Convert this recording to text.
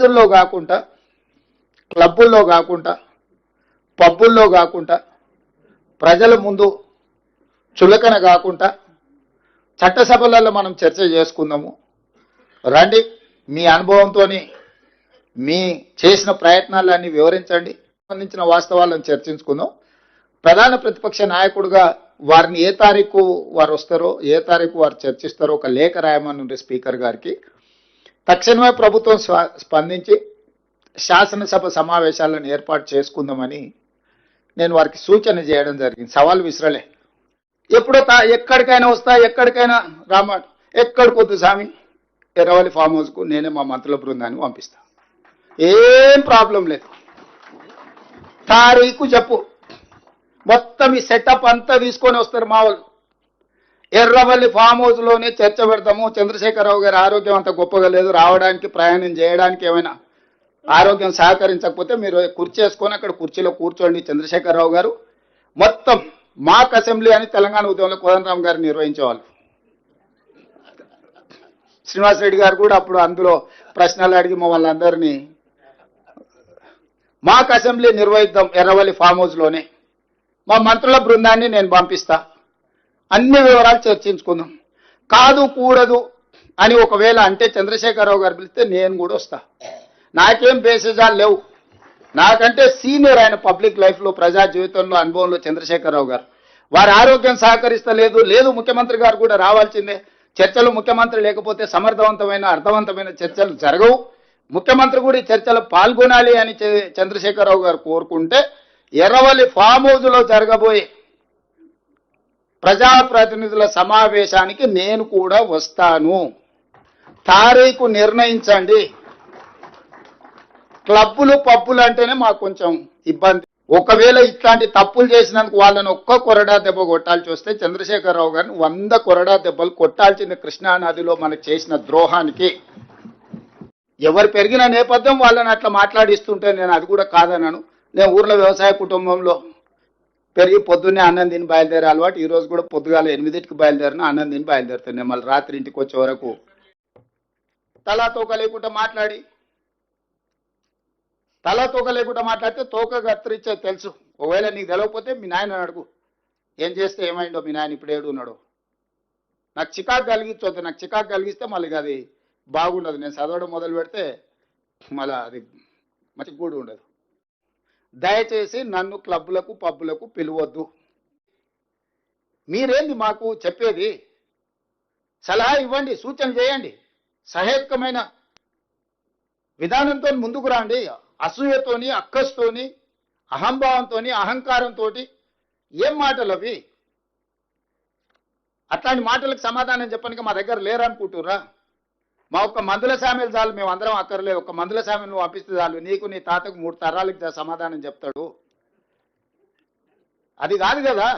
మందుల్లో కాకుండా, క్లబ్బుల్లో కాకుండా, పబ్బుల్లో కాకుండా, ప్రజల ముందు చులకన కాకుండా చట్టసభలలో మనం చర్చ చేసుకుందాము. రండి, మీ అనుభవంతో మీ చేసిన ప్రయత్నాలన్నీ వివరించండి, సంబంధించిన వాస్తవాలను చర్చించుకుందాం. ప్రధాన ప్రతిపక్ష నాయకుడిగా వారిని ఏ తారీఖు వారు వస్తారో, ఏ తారీఖు వారు చర్చిస్తారో ఒక లేఖ రాయమని స్పీకర్ గారికి. తక్షణమే ప్రభుత్వం స్పందించి శాసనసభ సమావేశాలను ఏర్పాటు చేసుకుందామని నేను వారికి సూచన చేయడం జరిగింది. సవాల్ విసరలే. ఎప్పుడో ఎక్కడికైనా వస్తా, ఎక్కడికైనా రామాట, ఎక్కడికొద్దు స్వామి, ఎర్రవల్లి ఫామ్ హౌస్కు నేనే మా మంత్రుల బృందాన్ని పంపిస్తా, ఏం ప్రాబ్లం లేదు. తారీఖు చెప్పు, మొత్తం ఈ సెటప్ అంతా తీసుకొని వస్తారు మా వాళ్ళు. ఎర్రవల్లి ఫామ్ హౌస్లోనే చర్చ పెడతాము. చంద్రశేఖరరావు గారి ఆరోగ్యం అంత గొప్పగా లేదు, రావడానికి ప్రయాణం చేయడానికి ఏమైనా ఆరోగ్యం సహకరించకపోతే మీరు కుర్చీ వేసుకొని అక్కడ కుర్చీలో కూర్చోండి చంద్రశేఖరరావు గారు. మొత్తం మాక్ అసెంబ్లీ అని తెలంగాణ ఉద్యమంలో కోదండరామ్ గారు నిర్వహించేవాళ్ళు. శ్రీనివాస్ రెడ్డి గారు కూడా అప్పుడు అందులో ప్రశ్నలు అడిగి మమ్మల్ని అందరినీ మాక్ అసెంబ్లీ నిర్వహిద్దాం ఎర్రవల్లి ఫామ్ హౌస్లోనే. మా మంత్రుల బృందాన్ని నేను పంపిస్తా, అన్ని వివరాలు చర్చించుకుందాం. కాదు కూడదు అని ఒకవేళ అంటే చంద్రశేఖరరావు గారు పిలిస్తే నేను కూడా వస్తా. నాకేం బేసిజాలు లేవు. నాకంటే సీనియర్ ఆయన పబ్లిక్ లైఫ్లో, ప్రజా జీవితంలో, అనుభవంలో చంద్రశేఖరరావు గారు. వారి ఆరోగ్యం సహకరిస్తలేదు, లేదు ముఖ్యమంత్రి గారు కూడా రావాల్సిందే. చర్చలు ముఖ్యమంత్రి లేకపోతే సమర్థవంతమైన అర్థవంతమైన చర్చలు జరగవు. ముఖ్యమంత్రి కూడా ఈ చర్చలో పాల్గొనాలి అని చంద్రశేఖరరావు గారు కోరుకుంటే ఎర్రవల్లి ఫామ్ హౌస్లో జరగబోయే ప్రజాప్రతినిధుల సమావేశానికి నేను కూడా వస్తాను. తారీఖు నిర్ణయించండి. క్లబ్బులు పబ్బులు అంటేనే మాకు కొంచెం ఇబ్బంది. ఒకవేళ ఇట్లాంటి తప్పులు చేసినందుకు వాళ్ళని ఒక్క కొరడా దెబ్బ కొట్టాల్సి వస్తే చంద్రశేఖరరావు గారిని 100 కొరడా దెబ్బలు కొట్టాల్సింది. కృష్ణానదిలో మనకు చేసిన ద్రోహానికి ఎవరు పెరిగిన నేపథ్యం వాళ్ళని అట్లా మాట్లాడిస్తుంటే నేను అది కూడా కాదన్నాను. నేను ఊర్లో వ్యవసాయ కుటుంబంలో పెరిగి పొద్దున్నే అన్నం తిని బయలుదేరే అలవాటు. ఈరోజు కూడా పొద్దుగాల 8కి బయలుదేరిన అన్నం తిని బయలుదేరుతాను. నేను మళ్ళీ రాత్రి ఇంటికి వచ్చే వరకు తలా తోక లేకుండా మాట్లాడితే తోక కత్తిరించే తెలుసు. ఒకవేళ నీకు తెలవకపోతే మీ నాయన అడుగు, ఏం చేస్తే ఏమైందో మీ నాయన ఇప్పుడు ఏడున్నాడు. నాకు చికాకు కలిగించొద్దు. నాకు చికాకు కలిగిస్తే మళ్ళీ అది బాగుండదు. నేను చదవడం మొదలు పెడితే మళ్ళీ అది మంచి కూడా ఉండదు. దయచేసి నన్ను క్లబ్బులకు పబ్బులకు పిలవద్దు. మీరేంది మాకు చెప్పేది? సలహా ఇవ్వండి, సూచన చేయండి. సహేతుకమైన విధానంతో ముందుకు రండి. అసూయతోని, అక్కస్తోని, అహంభావంతోని, అహంకారంతో ఏం మాటలు అవి? అట్లాంటి మాటలకు సమాధానం చెప్పడానికి మా దగ్గర లేరనుకుంటుర్రా? మా ఒక్క మందుల సామెలు చాలు, మేము అందరం అక్కర్లేదు. ఒక మందుల సామెలు నువ్వు పంపిస్తే చాలు, నీకు నీ తాతకు 3 తరాలకు సమాధానం చెప్తాడు. అది కాదు కదా.